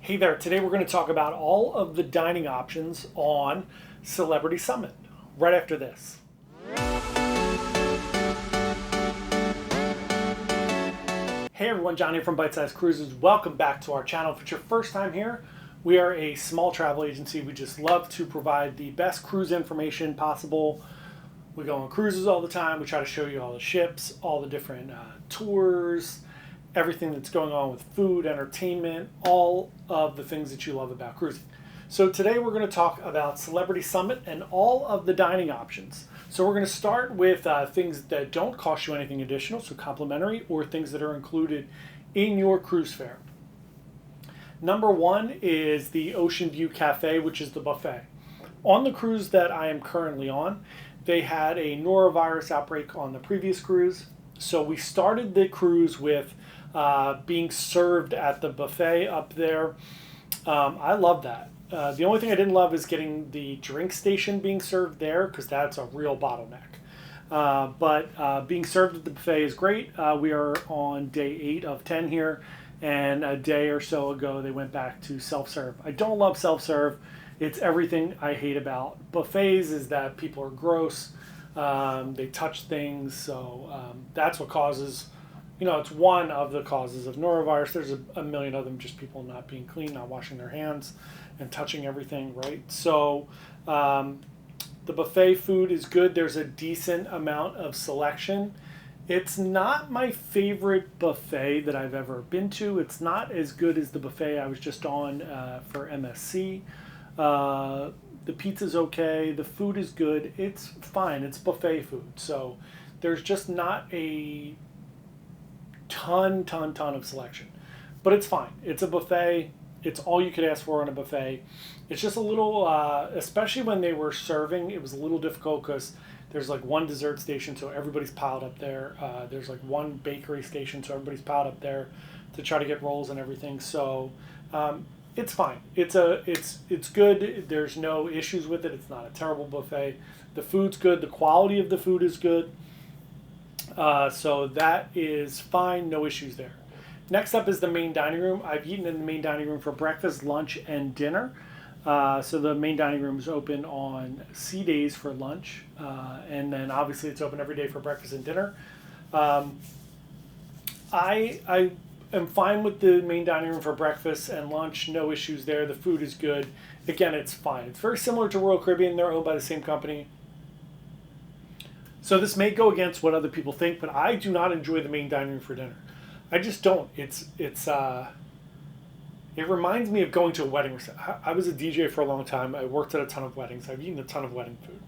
Hey there, today we're going to talk about all of the dining options on Celebrity Summit right after this. Hey everyone, John here from Bite Size Cruises. Welcome back to our channel. If it's your first time here, we are a small travel agency. We just love to provide the best cruise information possible. We go on cruises all the time. We try to show you all the ships, all the different tours, everything that's going on with food, entertainment, all of the things that you love about cruising. So today we're going to talk about Celebrity Summit and all of the dining options. So we're going to start with things that don't cost you anything additional, so complimentary, or things that are included in your cruise fare. Number one is the Oceanview Cafe, which is the buffet. On the cruise that I am currently on, they had a norovirus outbreak on the previous cruise. So we started the cruise with being served at the buffet up there. I love that. The only thing I didn't love is getting the drink station being served there because that's a real bottleneck. But being served at the buffet is great. We are on day 8 of 10 here, and a day or so ago they went back to self-serve. I don't love self-serve. It's everything I hate about buffets is that people are gross. They touch things, so that's what causes, it's one of the causes of norovirus. There's a million of them, just people not being clean, not washing their hands, and touching everything, right? So the buffet food is good. There's a decent amount of selection. It's not my favorite buffet that I've ever been to. It's not as good as the buffet I was just on for MSC. The pizza's okay. The food is good. It's fine. It's buffet food. So there's just not a ton of selection. But it's fine. It's a buffet. It's all you could ask for on a buffet. It's just a little, especially when they were serving, it was a little difficult because there's like one dessert station, so everybody's piled up there. There's like one bakery station, so everybody's piled up there to try to get rolls and everything. So it's fine. It's good. There's no issues with it. It's not a terrible buffet. The food's good. The quality of the food is good. So that is fine. No issues there. Next up is the main dining room. I've eaten in the main dining room for breakfast, lunch, and dinner. So the main dining room is open on C days for lunch, and then obviously it's open every day for breakfast and dinner. I am fine with the main dining room for breakfast and lunch. No issues there. The food is good. Again, it's fine. It's very similar to Royal Caribbean. They're owned by the same company. So this may go against what other people think, but I do not enjoy the main dining room for dinner. I just don't. It reminds me of going to a wedding. I was a DJ for a long time. I worked at a ton of weddings. I've eaten a ton of wedding food.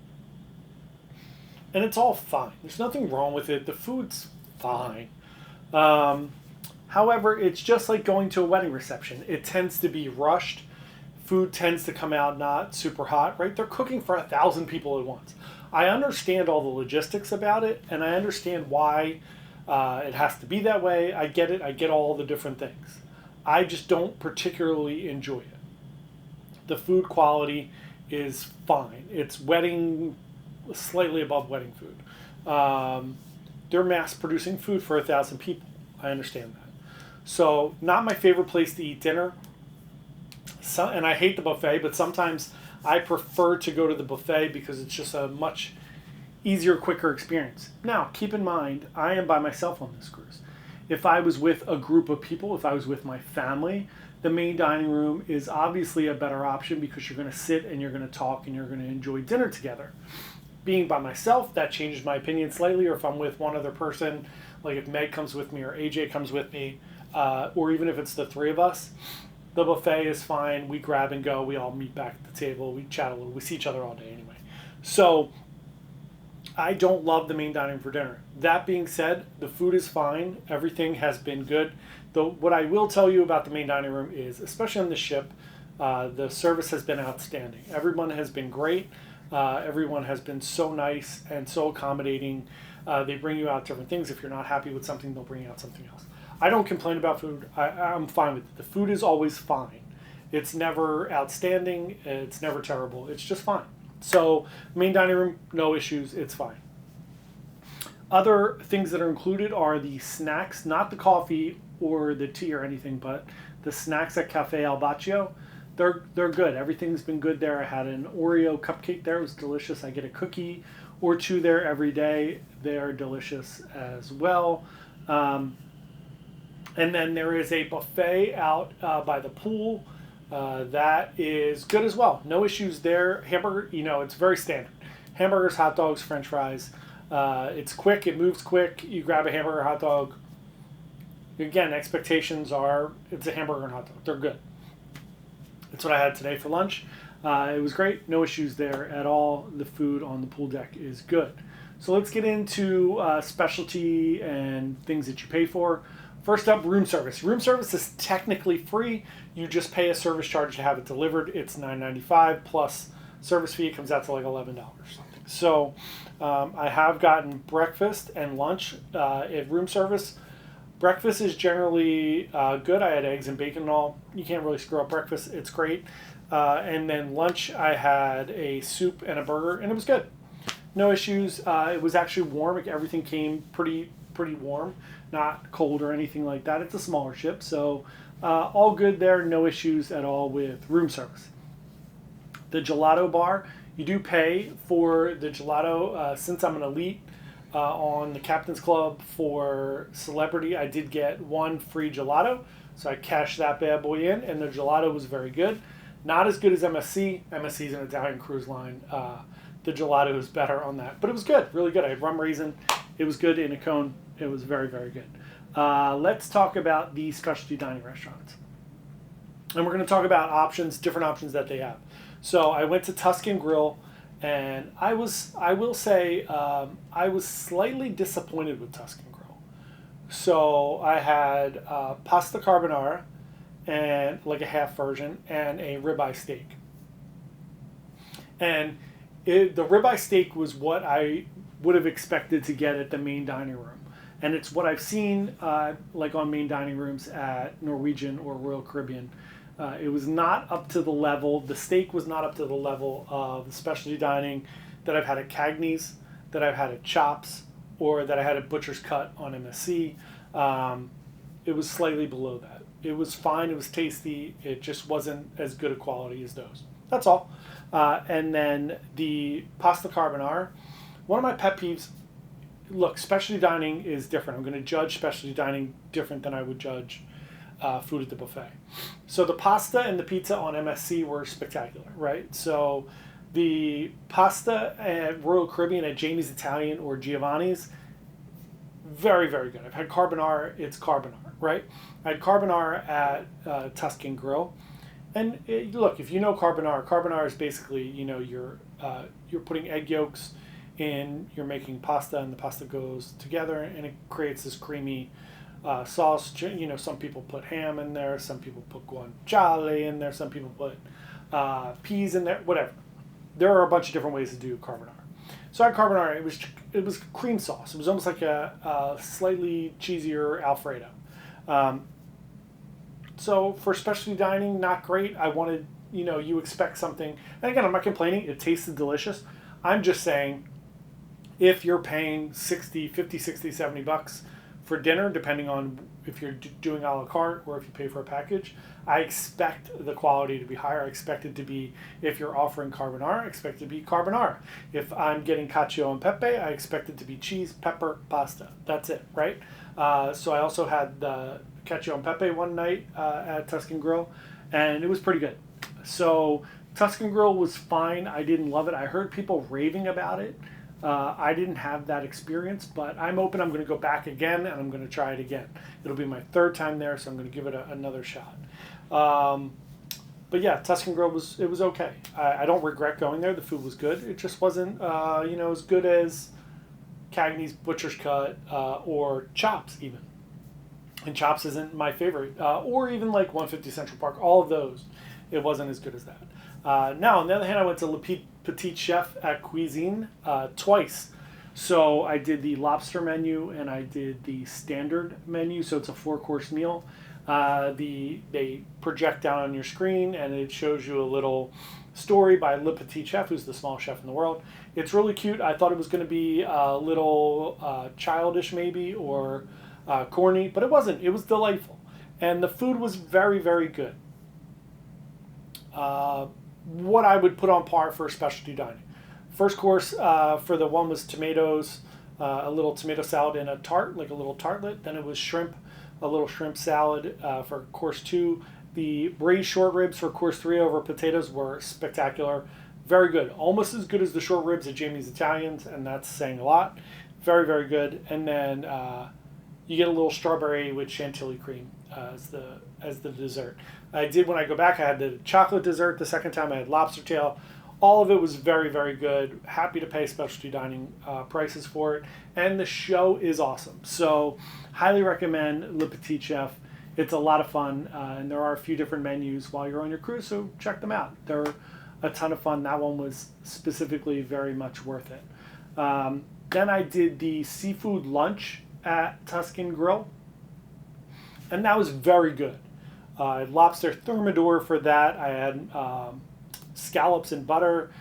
And it's all fine. There's nothing wrong with it. The food's fine. However, it's just like going to a wedding reception. It tends to be rushed. Food tends to come out not super hot, right? They're cooking for 1,000 people at once. I understand all the logistics about it, and I understand why it has to be that way. I get it. I get all the different things. I just don't particularly enjoy it. The food quality is fine. It's wedding, slightly above wedding food. They're mass producing food for 1,000 people. I understand that. So not my favorite place to eat dinner. And I hate the buffet, but sometimes I prefer to go to the buffet because it's just a much easier, quicker experience. Now, keep in mind, I am by myself on this cruise. If I was with a group of people, if I was with my family, the main dining room is obviously a better option because you're going to sit and you're going to talk and you're going to enjoy dinner together. Being by myself, that changes my opinion slightly, or if I'm with one other person, like if Meg comes with me or AJ comes with me, or even if it's the three of us, the buffet is fine. We grab and go. We all meet back at the table. We chat a little. We see each other all day anyway. So I don't love the main dining room for dinner. That being said, the food is fine. Everything has been good. Though what I will tell you about the main dining room is, especially on the ship, the service has been outstanding. Everyone has been great. Everyone has been so nice and so accommodating. They bring you out different things. If you're not happy with something, they'll bring you out something else. I don't complain about food. I'm fine with it. The food is always fine. It's never outstanding. It's never terrible. It's just fine. So main dining room, no issues. It's fine. Other things that are included are the snacks, not the coffee or the tea or anything, but the snacks at Cafe Al Bacio, they're good. Everything's been good there. I had an Oreo cupcake there. It was delicious. I get a cookie or two there every day. They are delicious as well. And then there is a buffet out by the pool. That is good as well. No issues there. Hamburger, it's very standard. Hamburgers, hot dogs, French fries. It's quick. It moves quick. You grab a hamburger, hot dog. Again, expectations are it's a hamburger and hot dog. They're good. That's what I had today for lunch. It was great. No issues there at all. The food on the pool deck is good. So let's get into specialty and things that you pay for. First up, room service. Room service is technically free. You just pay a service charge to have it delivered. It's $9.95 plus service fee. It comes out to like $11 something. So I have gotten breakfast and lunch at room service. Breakfast is generally good. I had eggs and bacon and all. You can't really screw up breakfast. It's great. And then lunch, I had a soup and a burger, and it was good. No issues. It was actually warm. Everything came pretty warm, not cold or anything like that. It's a smaller ship, so all good there. No issues at all with room service. The gelato bar, you do pay for the gelato. Since I'm an elite on the Captain's Club for Celebrity, I did get one free gelato, so I cashed that bad boy in, and the gelato was very good. Not as good as MSC. MSC is an Italian cruise line. The gelato is better on that, but it was good, really good. I had rum raisin. It was good in a cone. It was very, very good. Let's talk about the specialty dining restaurants. And we're going to talk about options, different options that they have. So I went to Tuscan Grill, and I will say, I was slightly disappointed with Tuscan Grill. So I had pasta carbonara, and like a half version, and a ribeye steak. And the ribeye steak was what I would have expected to get at the main dining room. And it's what I've seen like on main dining rooms at Norwegian or Royal Caribbean. It was not up to the level, the steak was not up to the level of the specialty dining that I've had at Cagney's, that I've had at Chops, or that I had at Butcher's Cut on MSC. It was slightly below that. It was fine, it was tasty, it just wasn't as good a quality as those. That's all. And then the pasta carbonara, one of my pet peeves, look, specialty dining is different. I'm going to judge specialty dining different than I would judge food at the buffet. So the pasta and the pizza on MSC were spectacular, right? So the pasta at Royal Caribbean at Jamie's Italian or Giovanni's, very, very good. I've had carbonara, it's carbonara, right? I had carbonara at Tuscan Grill. And look, if you know carbonara is basically, you're putting egg yolks in, you're making pasta, and the pasta goes together, and it creates this creamy sauce. Some people put ham in there, some people put guanciale in there, some people put peas in there, whatever. There are a bunch of different ways to do carbonara. So I had carbonara. It was cream sauce. It was almost like a slightly cheesier Alfredo. So for specialty dining, not great. I wanted, you expect something. And again, I'm not complaining. It tasted delicious. I'm just saying, if you're paying $50, $60, $70 for dinner, depending on if you're doing a la carte or if you pay for a package, I expect the quality to be higher. I expect it to be, if you're offering carbonara, I expect it to be carbonara. If I'm getting cacio and pepe, I expect it to be cheese, pepper, pasta. That's it, right? So I also had the cacio and pepe one night at Tuscan Grill, and it was pretty good. So Tuscan Grill was fine. I didn't love it. I heard people raving about it. I didn't have that experience, but I'm open. I'm going to go back again, and I'm going to try it again. It'll be my third time there, so I'm going to give it another shot. But yeah, Tuscan Grill was okay. I don't regret going there. The food was good. It just wasn't as good as Cagney's, Butcher's Cut, or Chops even. And Chops isn't my favorite, or even like 150 Central Park. All of those, it wasn't as good as that. Now, on the other hand, I went to Petit Chef at QusIne twice. So I did the lobster menu and I did the standard menu. So it's a 4-course meal. They project down on your screen and it shows you a little story by Le Petit Chef, who's the smallest chef in the world. It's really cute. I thought it was going to be a little childish maybe, or corny, but it wasn't. It was delightful. and the food was very, very good. What I would put on par for specialty dining. First course for the one was tomatoes, a little tomato salad and a tart, like a little tartlet. Then it was shrimp, a little shrimp salad for course 2. The braised short ribs for course 3 over potatoes were spectacular. Very good. Almost as good as the short ribs at Jamie's Italians, and that's saying a lot. Very, very good. And then you get a little strawberry with chantilly cream as the dessert. I did, when I go back, I had the chocolate dessert. The second time I had lobster tail. All of it was very, very good. Happy to pay specialty dining prices for it. And the show is awesome. So highly recommend Le Petit Chef. It's a lot of fun. And there are a few different menus while you're on your cruise, so check them out. They're a ton of fun. That one was specifically very much worth it. Then I did the seafood lunch at Tuscan Grill. And that was very good. I had lobster thermidor for that. I had scallops and butter.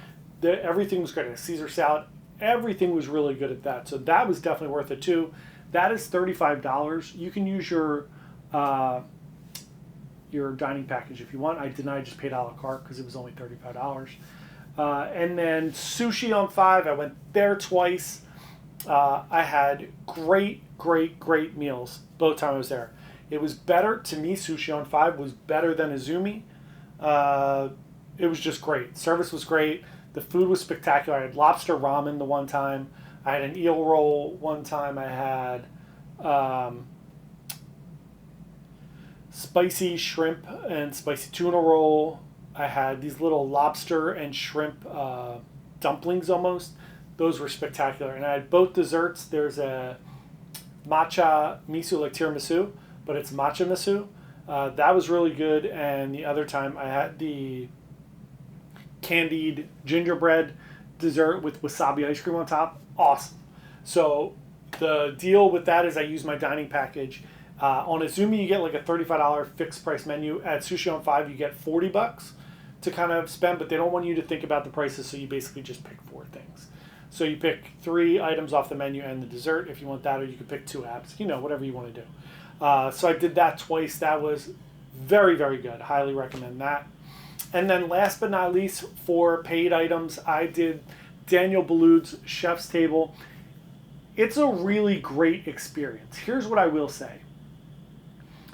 Everything was great. A Caesar salad. Everything was really good at that. So that was definitely worth it too. That is $35. You can use your dining package if you want. I just paid a la carte because it was only $35. And then sushi on 5. I went there twice. I had great meals both times I was there. It was better, to me, sushi on 5 was better than Izumi. It was just great. Service was great. The food was spectacular. I had lobster ramen the one time. I had an eel roll one time. I had spicy shrimp and spicy tuna roll. I had these little lobster and shrimp dumplings almost. Those were spectacular. And I had both desserts. There's a matcha miso, like tiramisu, but it's matcha miso. That was really good. And the other time I had the candied gingerbread dessert with wasabi ice cream on top. Awesome. So the deal with that is I use my dining package. On Izumi, you get like a $35 fixed price menu. At Sushi on 5, you get $40 to kind of spend, but they don't want you to think about the prices, so you basically just pick 4 things. So you pick 3 items off the menu and the dessert if you want that, or you could pick 2 apps, whatever you want to do. So I did that twice. That was very, very good. Highly recommend that. And then last but not least, for paid items, I did Daniel Boulud's Chef's Table. It's a really great experience. Here's what I will say.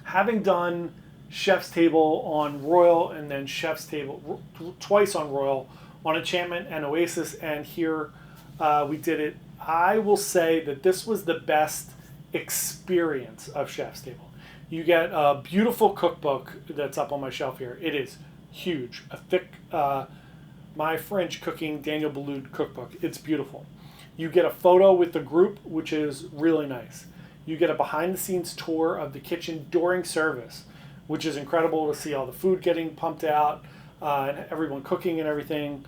Having done Chef's Table on Royal and then Chef's Table twice on Royal, on Enchantment and Oasis, and here we did it, I will say that this was the best experience of Chef's Table. You get a beautiful cookbook that's up on my shelf here. It is huge, a thick My French Cooking Daniel Boulud cookbook. It's beautiful. You get a photo with the group, which is really nice. You get a behind-the-scenes tour of the kitchen during service, which is incredible to see all the food getting pumped out and everyone cooking and everything.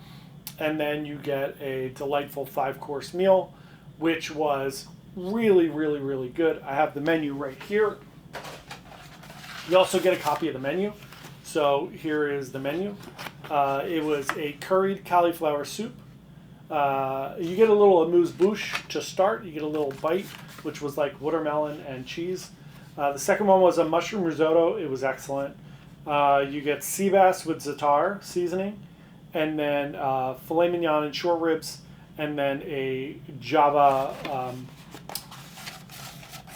And then you get a delightful 5-course meal, which was really, really, really good. I have the menu right here. You also get a copy of the menu. So here is the menu. It was a curried cauliflower soup. You get a little amuse-bouche to start. You get a little bite, which was like watermelon and cheese. The second one was a mushroom risotto. It was excellent. You get sea bass with za'atar seasoning, and then filet mignon and short ribs, and then a Java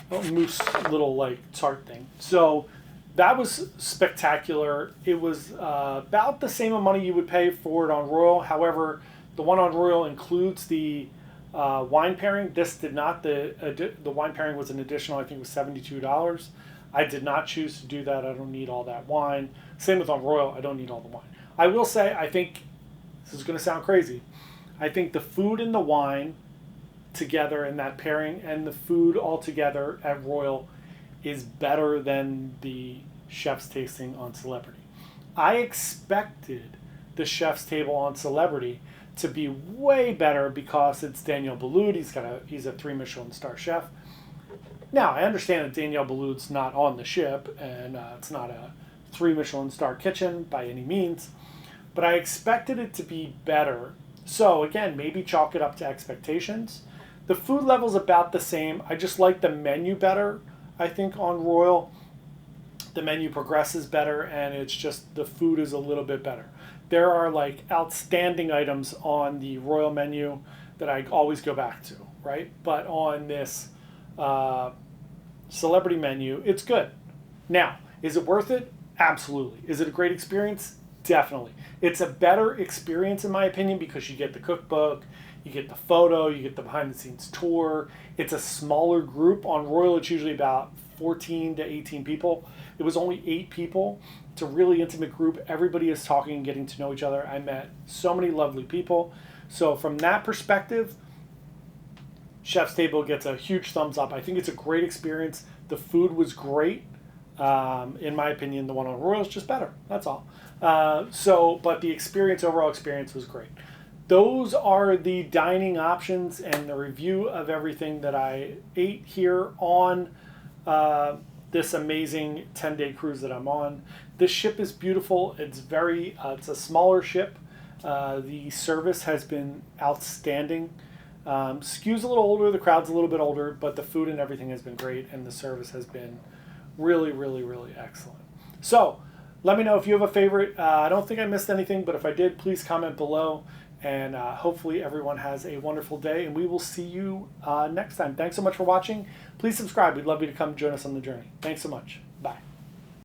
mousse little like tart thing. So that was spectacular. It was about the same amount you would pay for it on Royal. However, the one on Royal includes the wine pairing. This did not. The wine pairing was an additional, I think it was $72. I did not choose to do that. I don't need all that wine. Same with on Royal. I don't need all the wine. I will say, I think, this is going to sound crazy, I think the food and the wine together in that pairing and the food all together at Royal is better than the chef's tasting on Celebrity. I expected the chef's table on Celebrity to be way better because it's Daniel Boulud. He's a 3 Michelin star chef. Now, I understand that Daniel Boulud's not on the ship and it's not a 3 Michelin star kitchen by any means, but I expected it to be better. So again, maybe chalk it up to expectations. The food level's about the same. I just like the menu better, I think, on Royal. the menu progresses better, and it's just the food is a little bit better. There are like outstanding items on the Royal menu that I always go back to, right? But on this celebrity menu, it's good. Now, is it worth it? Absolutely. Is it a great experience? Definitely. It's a better experience in my opinion because you get the cookbook, you get the photo, you get the behind the scenes tour. It's a smaller group. On Royal, it's usually about 14 to 18 people. It was only 8 people. It's a really intimate group. Everybody is talking and getting to know each other. I met so many lovely people. So from that perspective, Chef's Table gets a huge thumbs up. I think it's a great experience. The food was great. In my opinion, the one on Royal is just better. That's all. But the experience, overall experience was great. Those are the dining options and the review of everything that I ate here on this amazing 10-day cruise that I'm on. This ship is beautiful. It's it's a smaller ship. The service has been outstanding. Skew's a little older, the crowd's a little bit older, but the food and everything has been great, and the service has been really, really, really excellent. So let me know if you have a favorite. I don't think I missed anything, but if I did, please comment below. And hopefully everyone has a wonderful day, and we will see you next time. Thanks so much for watching. Please subscribe. We'd love you to come join us on the journey. Thanks so much. Bye.